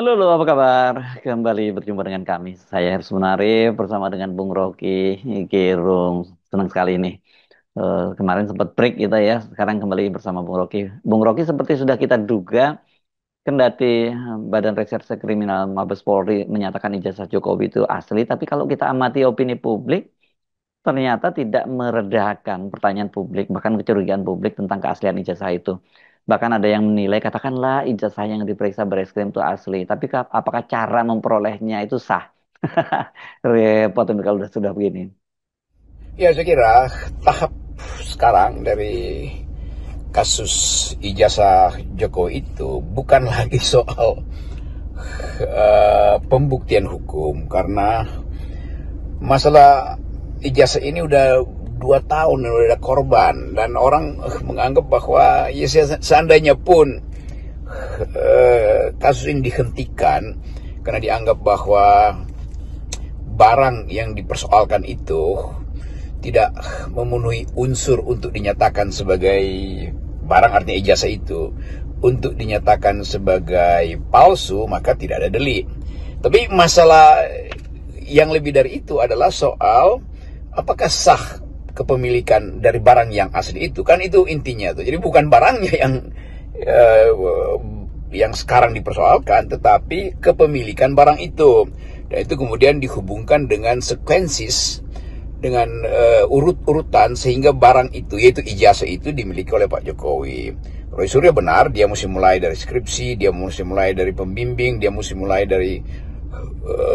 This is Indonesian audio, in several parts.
Halo, halo, apa kabar? Kembali berjumpa dengan kami. Saya Harus Munarif bersama dengan Bung Rocky Gerung. Senang sekali nih. Kemarin sempat break kita ya. Sekarang kembali bersama Bung Rocky. Bung Rocky seperti sudah kita duga, kendati Badan Reserse Kriminal Mabes Polri menyatakan ijazah Jokowi itu asli, tapi kalau kita amati opini publik, ternyata tidak meredakan pertanyaan publik, bahkan kecurigaan publik tentang keaslian ijazah itu. Bahkan ada yang menilai, katakanlah ijazah yang diperiksa Barreskrim itu asli, tapi apakah cara memperolehnya itu sah? Repot ini kalau sudah begini. Ya, saya kira tahap sekarang dari kasus ijazah Jokowi itu bukan lagi soal pembuktian hukum, karena masalah ijazah ini udah 2 tahun udah ada korban, dan orang menganggap bahwa ya seandainya pun kasus ini dihentikan karena dianggap bahwa barang yang dipersoalkan itu tidak memenuhi unsur untuk dinyatakan sebagai barang, artinya ijazah itu untuk dinyatakan sebagai palsu, maka tidak ada delik. Tapi masalah yang lebih dari itu adalah soal apakah sah kepemilikan dari barang yang asli itu, kan itu intinya tuh. Jadi bukan barangnya yang sekarang dipersoalkan, tetapi kepemilikan barang itu. Dan itu kemudian dihubungkan dengan sekuensis, dengan urut-urutan, sehingga barang itu, yaitu ijazah itu, dimiliki oleh Pak Jokowi. Roy Suryo benar, dia mesti mulai dari skripsi, dia mesti mulai dari pembimbing, dia mesti mulai dari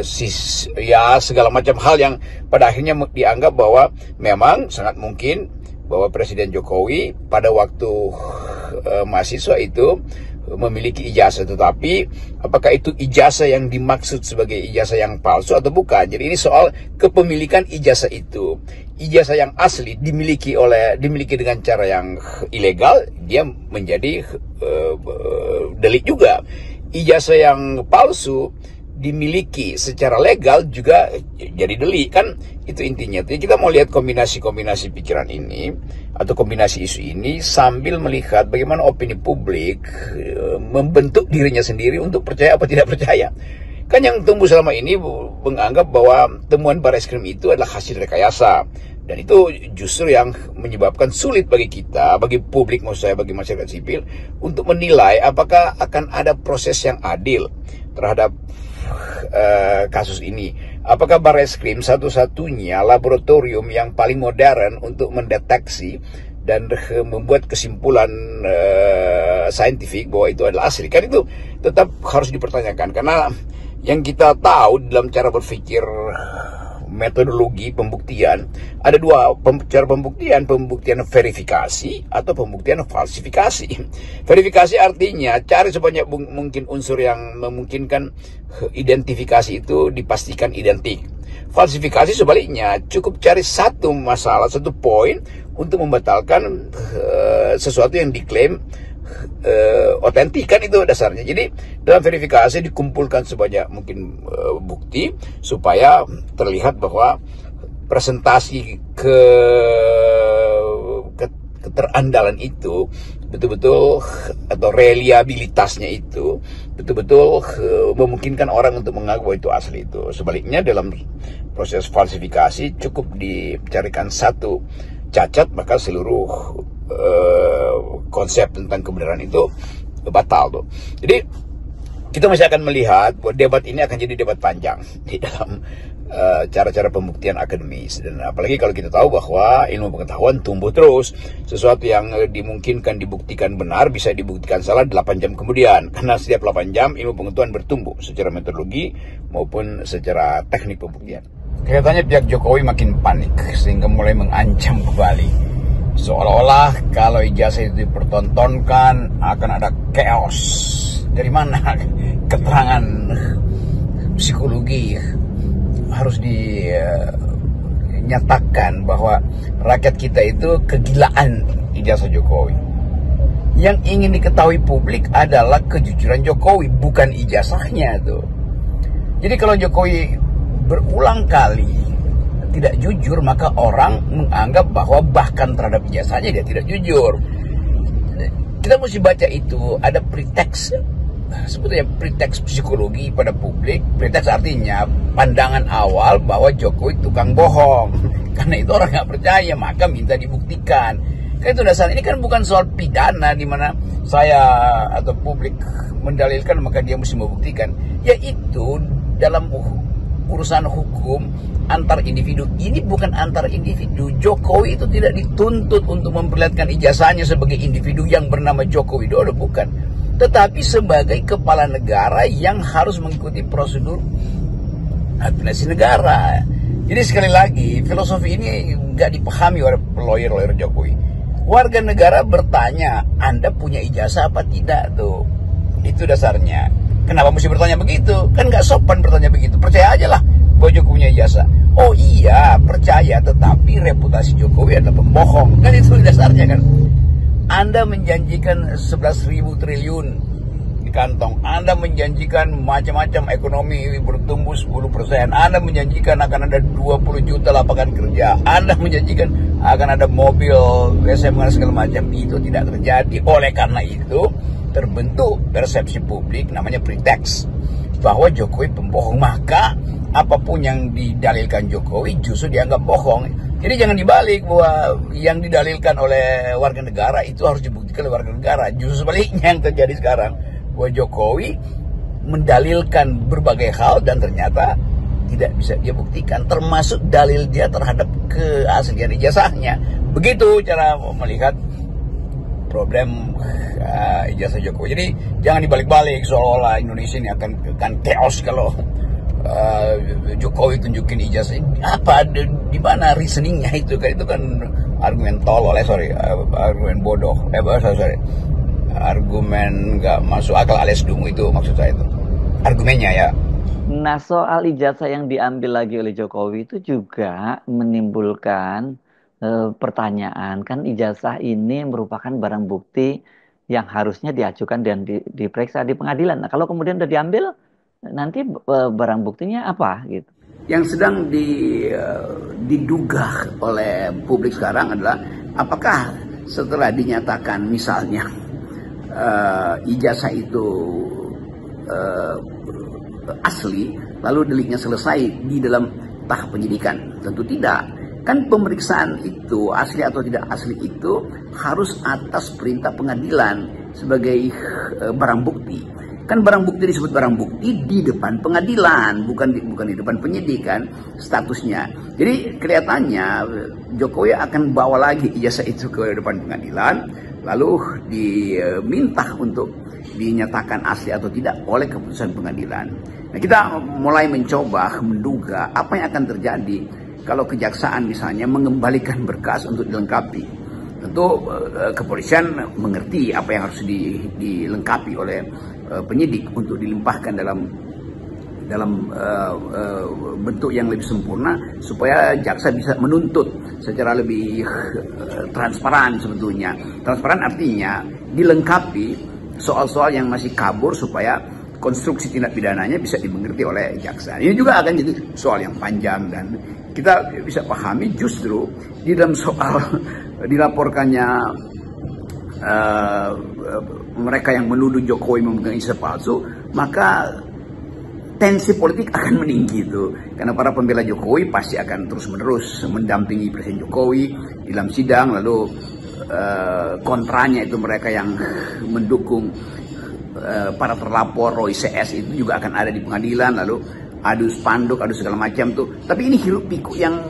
segala macam hal yang pada akhirnya dianggap bahwa memang sangat mungkin bahwa Presiden Jokowi pada waktu mahasiswa itu memiliki ijazah, tetapi apakah itu ijazah yang dimaksud sebagai ijazah yang palsu atau bukan? Jadi ini soal kepemilikan ijazah itu. Ijazah yang asli dimiliki dengan cara yang ilegal, dia menjadi delik juga. Ijazah yang palsu dimiliki secara legal juga jadi delik, kan itu intinya. Jadi kita mau lihat kombinasi-kombinasi pikiran ini atau kombinasi isu ini sambil melihat bagaimana opini publik membentuk dirinya sendiri untuk percaya apa tidak percaya. Kan yang tumbuh selama ini menganggap bahwa temuan Barreskrim itu adalah hasil rekayasa, dan itu justru yang menyebabkan sulit bagi kita, bagi publik, maksud saya bagi masyarakat sipil, untuk menilai apakah akan ada proses yang adil terhadap kasus ini. Apakah Barreskrim satu-satunya laboratorium yang paling modern untuk mendeteksi dan membuat kesimpulan saintifik bahwa itu adalah asli? Kan itu tetap harus dipertanyakan, karena yang kita tahu dalam cara berpikir metodologi pembuktian, ada dua cara pembuktian verifikasi atau pembuktian falsifikasi. Verifikasi artinya cari sebanyak mungkin unsur yang memungkinkan identifikasi itu dipastikan identik. Falsifikasi sebaliknya, cukup cari satu masalah, satu poin untuk membatalkan sesuatu yang diklaim otentik, kan itu dasarnya. Jadi dalam verifikasi dikumpulkan sebanyak mungkin bukti supaya terlihat bahwa presentasi keterandalan itu betul-betul, atau reliabilitasnya itu betul-betul memungkinkan orang untuk mengaku bahwa itu asli itu. Sebaliknya dalam proses falsifikasi cukup dicarikan satu cacat, maka seluruh konsep tentang kebenaran itu batal tuh. Jadi kita masih akan melihat bahwa debat ini akan jadi debat panjang di dalam cara-cara pembuktian akademis, dan apalagi kalau kita tahu bahwa ilmu pengetahuan tumbuh terus. Sesuatu yang dimungkinkan dibuktikan benar bisa dibuktikan salah 8 jam kemudian, karena setiap 8 jam ilmu pengetahuan bertumbuh secara metodologi maupun secara teknik pembuktian. Kelihatannya pihak Jokowi makin panik sehingga mulai mengancam kembali, seolah-olah kalau ijazah itu dipertontonkan akan ada chaos. Dari mana keterangan psikologi harus dinyatakan bahwa rakyat kita itu kegilaan ijazah Jokowi? Yang ingin diketahui publik adalah kejujuran Jokowi, bukan ijazahnya tuh. Jadi kalau Jokowi berulang kali tidak jujur, maka orang menganggap bahwa bahkan terhadap ijazahnya dia tidak jujur. Kita mesti baca itu ada preteks sebetulnya preteks psikologi pada publik. Preteks artinya pandangan awal bahwa Jokowi tukang bohong. Karena itu orang nggak percaya, maka minta dibuktikan. Kan itu dasar. Ini kan bukan soal pidana di mana saya atau publik mendalilkan maka dia mesti membuktikan. Yaitu dalam urusan hukum antar individu. Ini bukan antar individu. Jokowi itu tidak dituntut untuk memperlihatkan ijazahnya sebagai individu yang bernama Joko Widodo, bukan. Tetapi sebagai kepala negara yang harus mengikuti prosedur administrasi negara. Jadi sekali lagi, filosofi ini nggak dipahami oleh lawyer-lawyer Jokowi. Warga negara bertanya, Anda punya ijazah apa tidak tuh? Itu dasarnya. Kenapa mesti bertanya begitu? Kan nggak sopan bertanya begitu. Percaya aja lah bahwa Jokowi punya ijazah. Oh iya, percaya, tetapi reputasi Jokowi adalah pembohong. Kan itu dasarnya kan. Anda menjanjikan 11.000 triliun di kantong. Anda menjanjikan macam-macam ekonomi bertumbuh 10%. Anda menjanjikan akan ada 20 juta lapangan kerja. Anda menjanjikan akan ada mobil SMK segala macam. Itu tidak terjadi. Oleh karena itu terbentuk persepsi publik namanya preteks bahwa Jokowi pembohong. Maka apapun yang didalilkan Jokowi justru dianggap bohong. Jadi jangan dibalik bahwa yang didalilkan oleh warga negara itu harus dibuktikan oleh warga negara. Justru sebaliknya yang terjadi sekarang, bahwa Jokowi mendalilkan berbagai hal dan ternyata tidak bisa dia buktikan, termasuk dalil dia terhadap keaslian ijazahnya. Begitu cara melihat problem ijazah Jokowi. Jadi jangan dibalik-balik seolah-olah Indonesia ini akan chaos kalau Jokowi tunjukin ijazah. Apa di mana reasoningnya itu kan argumen tolol, argumen bodoh, argumen nggak masuk akal alias dungu, itu maksud saya itu argumennya ya. Nah, soal ijazah yang diambil lagi oleh Jokowi itu juga menimbulkan pertanyaan. Kan ijazah ini merupakan barang bukti yang harusnya diajukan dan diperiksa di pengadilan. Nah, kalau kemudian sudah diambil, nanti barang buktinya apa gitu? Yang sedang diduga oleh publik sekarang adalah apakah setelah dinyatakan misalnya ijazah itu asli, lalu deliknya selesai di dalam tahap penyidikan? Tentu tidak. Kan pemeriksaan itu asli atau tidak asli itu harus atas perintah pengadilan sebagai barang bukti. Kan barang bukti disebut barang bukti di depan pengadilan, bukan di depan penyidikan statusnya. Jadi kelihatannya Jokowi akan bawa lagi ijazah itu ke depan pengadilan, lalu diminta untuk dinyatakan asli atau tidak oleh keputusan pengadilan. Nah, kita mulai mencoba menduga apa yang akan terjadi kalau kejaksaan misalnya mengembalikan berkas untuk dilengkapi. Tentu kepolisian mengerti apa yang harus dilengkapi oleh penyidik untuk dilimpahkan dalam bentuk yang lebih sempurna supaya jaksa bisa menuntut secara lebih transparan sebetulnya. Transparan artinya dilengkapi soal-soal yang masih kabur supaya konstruksi tindak pidananya bisa dimengerti oleh jaksa. Ini juga akan jadi soal yang panjang dan kita bisa pahami justru di dalam soal dilaporkannya mereka yang menuduh Jokowi memegang ijazah palsu, maka tensi politik akan meninggi itu. Karena para pembela Jokowi pasti akan terus-menerus mendampingi Presiden Jokowi di dalam sidang, lalu kontranya itu mereka yang mendukung para terlapor Roy CS itu juga akan ada di pengadilan, lalu adu spanduk, adu segala macam tuh. Tapi ini hiruk pikuk yang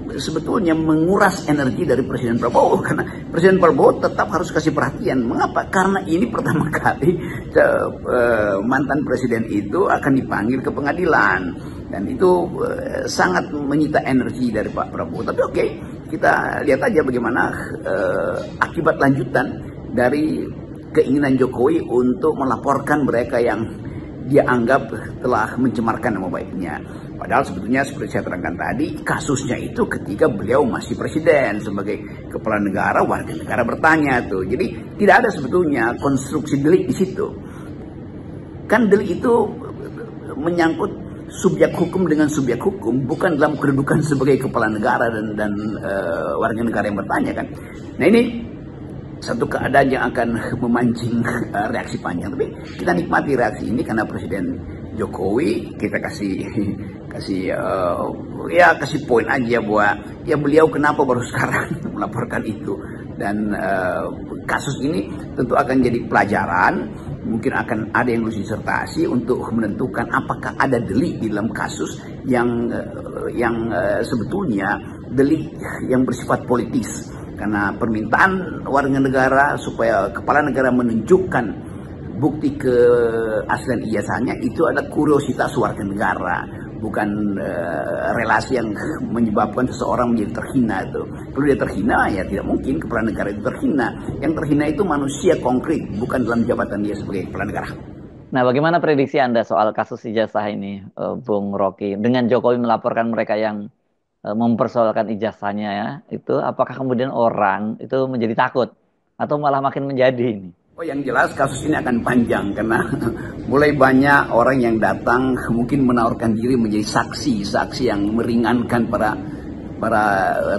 sebetulnya menguras energi dari Presiden Prabowo, karena Presiden Prabowo tetap harus kasih perhatian. Mengapa? Karena ini pertama kali mantan presiden itu akan dipanggil ke pengadilan dan itu sangat menyita energi dari Pak Prabowo. Tapi oke, kita lihat aja bagaimana akibat lanjutan dari keinginan Jokowi untuk melaporkan mereka yang dia anggap telah mencemarkan nama baiknya. Padahal sebetulnya seperti saya terangkan tadi, kasusnya itu ketika beliau masih presiden sebagai kepala negara, warga negara bertanya tuh. Jadi tidak ada sebetulnya konstruksi delik di situ. Kan delik itu menyangkut subjek hukum dengan subjek hukum, bukan dalam kedudukan sebagai kepala negara dan warga negara yang bertanya kan. Nah ini satu keadaan yang akan memancing reaksi panjang. Tapi kita nikmati reaksi ini karena Presiden Jokowi kita kasih poin aja bahwa ya beliau kenapa baru sekarang melaporkan itu, dan kasus ini tentu akan jadi pelajaran. Mungkin akan ada yang lulus disertasi untuk menentukan apakah ada delik di dalam kasus yang sebetulnya delik yang bersifat politis, karena permintaan warga negara supaya kepala negara menunjukkan bukti keaslian ijazahnya itu ada kuriositas warga negara, bukan relasi yang menyebabkan seseorang menjadi terhina. Itu kalau dia terhina, ya tidak mungkin kepala negara itu terhina. Yang terhina itu manusia konkret, bukan dalam jabatan dia sebagai kepala negara. Nah, bagaimana prediksi Anda soal kasus ijazah ini, Bung Rocky? Dengan Jokowi melaporkan mereka yang mempersoalkan ijazahnya ya, itu apakah kemudian orang itu menjadi takut atau malah makin menjadi ini? Oh, yang jelas kasus ini akan panjang karena mulai banyak orang yang datang mungkin menawarkan diri menjadi saksi yang meringankan para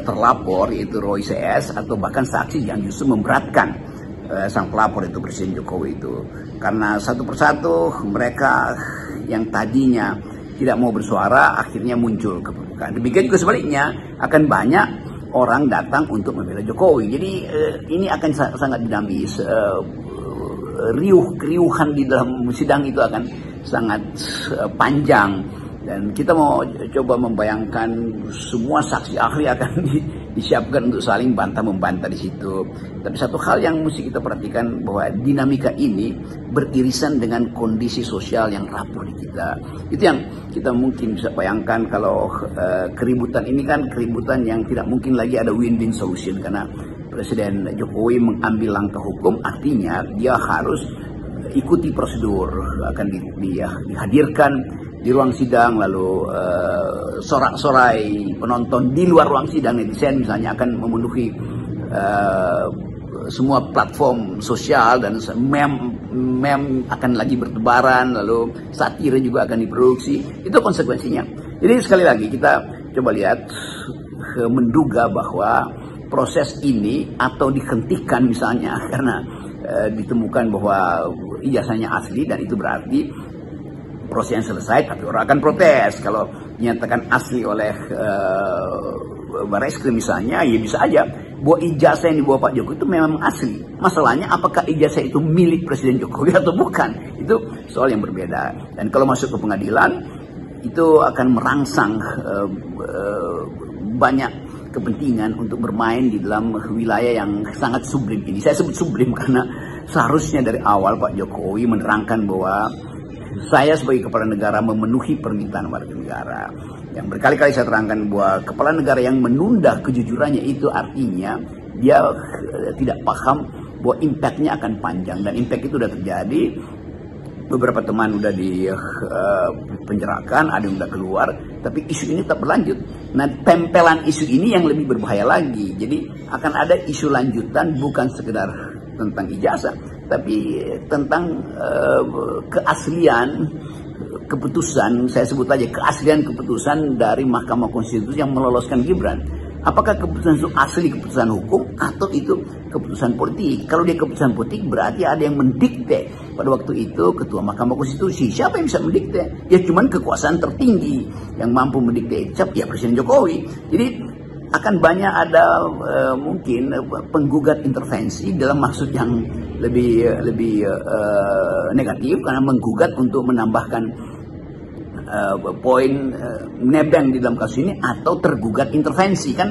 terlapor, yaitu Roy CS, atau bahkan saksi yang justru memberatkan sang pelapor, itu Presiden Jokowi itu. Karena satu persatu mereka yang tadinya tidak mau bersuara akhirnya muncul ke permukaan. Demikian juga sebaliknya, akan banyak orang datang untuk membela Jokowi. Jadi ini akan sangat dinamis. Keriuhan di dalam sidang itu akan sangat panjang, dan kita mau coba membayangkan semua saksi ahli akan disiapkan untuk saling bantah-membantah di situ. Tapi satu hal yang mesti kita perhatikan bahwa dinamika ini beririsan dengan kondisi sosial yang rapuh di kita. Itu yang kita mungkin bisa bayangkan kalau keributan ini kan keributan yang tidak mungkin lagi ada win-win solution, karena Presiden Jokowi mengambil langkah hukum, artinya dia harus ikuti prosedur, akan dihadirkan di ruang sidang, lalu sorak-sorai penonton di luar ruang sidang, netizen misalnya akan memenuhi semua platform sosial, dan meme akan lagi bertebaran, lalu satire juga akan diproduksi. Itu konsekuensinya. Jadi sekali lagi kita coba lihat, menduga bahwa proses ini atau dihentikan misalnya karena ditemukan bahwa ijazahnya asli, dan itu berarti proses yang selesai, tapi orang akan protes. Kalau dinyatakan asli oleh Barreskrim misalnya, ya bisa aja bahwa ijazah yang dibawa Pak Jokowi itu memang asli. Masalahnya apakah ijazah itu milik Presiden Jokowi atau bukan, itu soal yang berbeda. Dan kalau masuk ke pengadilan, itu akan merangsang banyak kepentingan untuk bermain di dalam wilayah yang sangat sublim ini. Saya sebut sublim karena seharusnya dari awal Pak Jokowi menerangkan bahwa saya sebagai kepala negara memenuhi permintaan warga negara. Yang berkali-kali saya terangkan bahwa kepala negara yang menunda kejujurannya itu artinya dia tidak paham bahwa impactnya akan panjang, dan impact itu sudah terjadi. Beberapa teman udah dipenjarakan, ada yang udah keluar, tapi isu ini tetap berlanjut. Nah, tempelan isu ini yang lebih berbahaya lagi. Jadi akan ada isu lanjutan, bukan sekedar tentang ijazah, tapi tentang keaslian keputusan, saya sebut aja keaslian keputusan dari Mahkamah Konstitusi yang meloloskan Gibran. Apakah keputusan itu asli keputusan hukum atau itu keputusan politik? Kalau dia keputusan politik, berarti ada yang mendikte. Pada waktu itu Ketua Mahkamah Konstitusi, siapa yang bisa mendikte? Ya cuman kekuasaan tertinggi yang mampu mendikte, ya Presiden Jokowi. Jadi akan banyak ada mungkin penggugat intervensi dalam maksud yang lebih negatif, karena menggugat untuk menambahkan poin nebeng di dalam kasus ini, atau tergugat intervensi, kan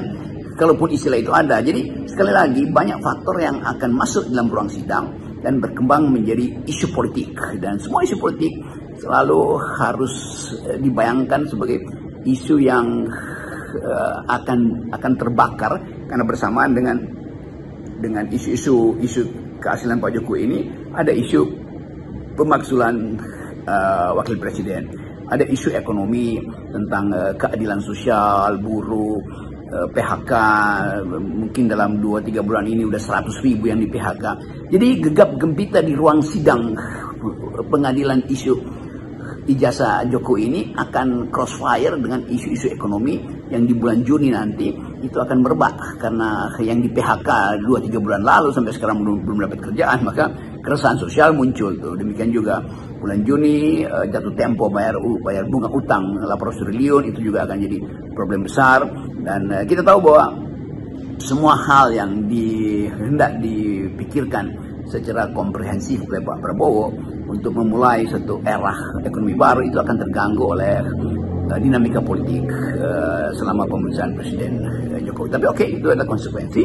kalaupun istilah itu ada. Jadi sekali lagi banyak faktor yang akan masuk dalam ruang sidang dan berkembang menjadi isu politik, dan semua isu politik selalu harus dibayangkan sebagai isu yang akan terbakar, karena bersamaan dengan isu keaslian Pak Jokowi ini ada isu pemakzulan wakil presiden. Ada isu ekonomi tentang keadilan sosial, buruh, PHK, mungkin dalam 2-3 bulan ini udah 100.000 yang di PHK. Jadi gegap gempita di ruang sidang pengadilan isu ijazah Jokowi ini akan crossfire dengan isu-isu ekonomi yang di bulan Juni nanti itu akan merebak, karena yang di PHK 2-3 bulan lalu sampai sekarang belum dapat kerjaan, maka keresahan sosial muncul tuh. Demikian juga bulan Juni jatuh tempo bayar bunga utang 800 triliun, itu juga akan jadi problem besar. Dan kita tahu bahwa semua hal yang hendak dipikirkan secara komprehensif oleh Pak Prabowo untuk memulai satu era ekonomi baru itu akan terganggu oleh dinamika politik selama pemerintahan Presiden Jokowi. Tapi oke, itu adalah konsekuensi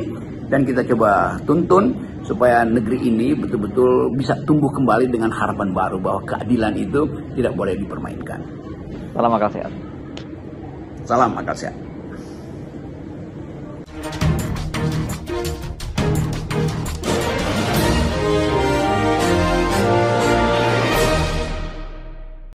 dan kita coba tuntun supaya negeri ini betul-betul bisa tumbuh kembali dengan harapan baru bahwa keadilan itu tidak boleh dipermainkan. Salam akal sehat. Salam akal sehat.